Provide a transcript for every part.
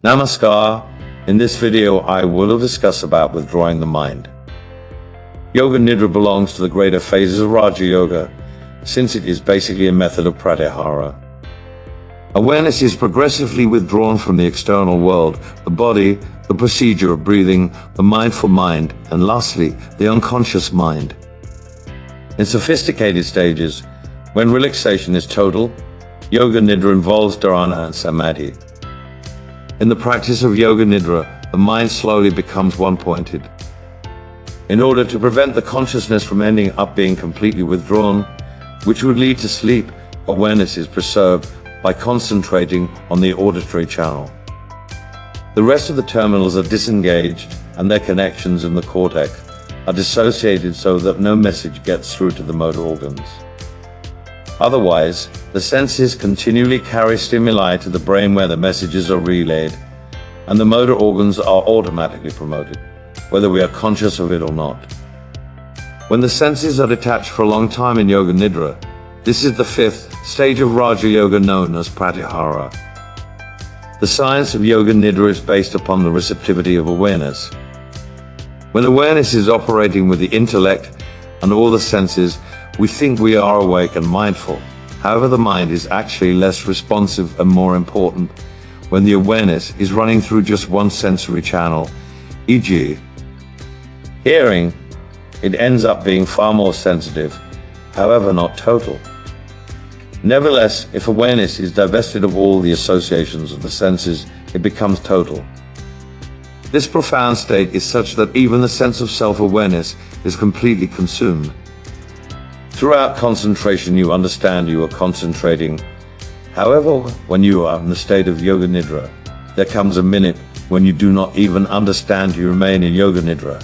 Namaskar. In this video I will discuss about withdrawing the mind. Yoga Nidra belongs to the greater phases of Raja Yoga, since it is basically a method of pratyahara. Awareness is progressively withdrawn from the external world, the body, the procedure of breathing, the mindful mind, and lastly, the unconscious mind. In sophisticated stages, when relaxation is total, Yoga Nidra involves dharana and samadhi. In the practice of Yoga Nidra, the mind slowly becomes one-pointed. In order to prevent the consciousness from ending up being completely withdrawn, which would lead to sleep, awareness is preserved by concentrating on the auditory channel. The rest of the terminals are disengaged and their connections in the cortex are dissociated so that no message gets through to the motor organs. Otherwise, the senses continually carry stimuli to the brain where the messages are relayed, and the motor organs are automatically promoted, whether we are conscious of it or not. When the senses are detached for a long time in Yoga Nidra, this is the fifth stage of Raja Yoga known as pratyahara. The science of Yoga Nidra is based upon the receptivity of awareness. When awareness is operating with the intellect and all the senses, we think we are awake and mindful. However, the mind is actually less responsive and more important when the awareness is running through just one sensory channel, e.g. hearing. It ends up being far more sensitive, however not total. Nevertheless, if awareness is divested of all the associations of the senses, it becomes total. This profound state is such that even the sense of self-awareness is completely consumed. Throughout concentration, you understand you are concentrating. However, when you are in the state of Yoga Nidra, there comes a minute when you do not even understand you remain in Yoga Nidra.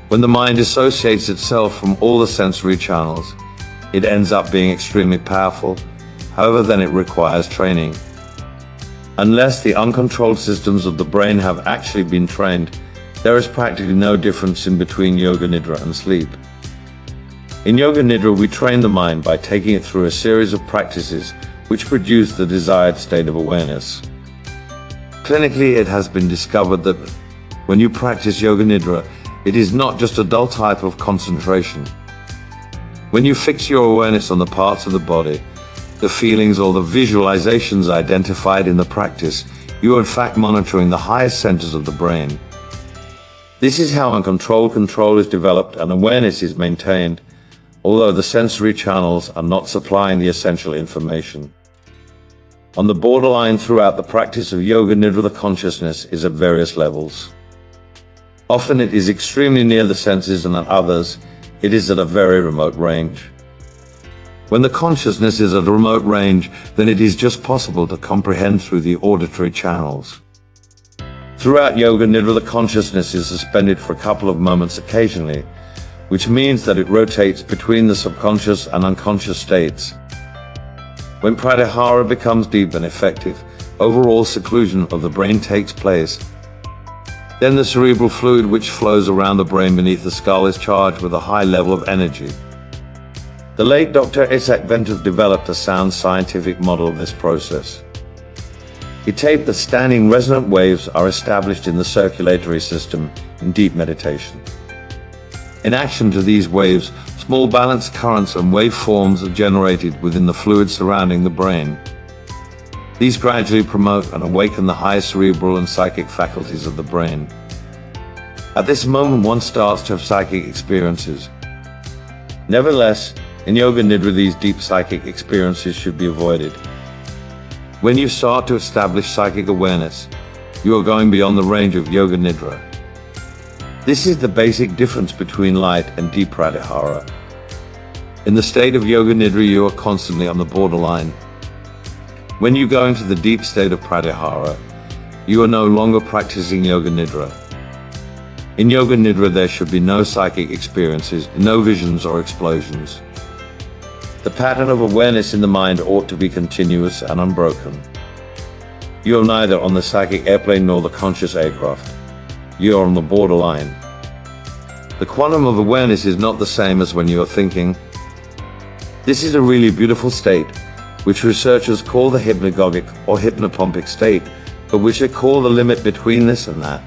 When the mind dissociates itself from all the sensory channels, it ends up being extremely powerful. However, then it requires training. Unless the uncontrolled systems of the brain have actually been trained, there is practically no difference in between Yoga Nidra and sleep. In Yoga Nidra, we train the mind by taking it through a series of practices which produce the desired state of awareness. Clinically, it has been discovered that when you practice Yoga Nidra, it is not just a dull type of concentration. When you fix your awareness on the parts of the body, the feelings or the visualizations identified in the practice, you are in fact monitoring the highest centers of the brain. This is how uncontrolled control is developed and awareness is maintained, although the sensory channels are not supplying the essential information. On the borderline throughout the practice of Yoga Nidra, the consciousness is at various levels. Often it is extremely near the senses, and at others, it is at a very remote range. When the consciousness is at a remote range, then it is just possible to comprehend through the auditory channels. Throughout Yoga Nidra, the consciousness is suspended for a couple of moments occasionally, which means that it rotates between the subconscious and unconscious states. When pratyahara becomes deep and effective, overall seclusion of the brain takes place. Then the cerebral fluid which flows around the brain beneath the skull is charged with a high level of energy. The late Dr. Isaac Bentov developed a sound scientific model of this process. He taped that standing resonant waves are established in the circulatory system in deep meditation. In action to these waves, small balanced currents and waveforms are generated within the fluid surrounding the brain. These gradually promote and awaken the higher cerebral and psychic faculties of the brain. At this moment, one starts to have psychic experiences. Nevertheless, in Yoga Nidra, these deep psychic experiences should be avoided. When you start to establish psychic awareness, you are going beyond the range of Yoga Nidra. This is the basic difference between light and deep pratyahara. In the state of Yoga Nidra, you are constantly on the borderline. When you go into the deep state of pratyahara, you are no longer practicing Yoga Nidra. In Yoga Nidra, there should be no psychic experiences, no visions or explosions. The pattern of awareness in the mind ought to be continuous and unbroken. You are neither on the psychic airplane nor the conscious aircraft. You are on the borderline. The quantum of awareness is not the same as when you are thinking. This is a really beautiful state, which researchers call the hypnagogic or hypnopompic state, but we should call the limit between this and that.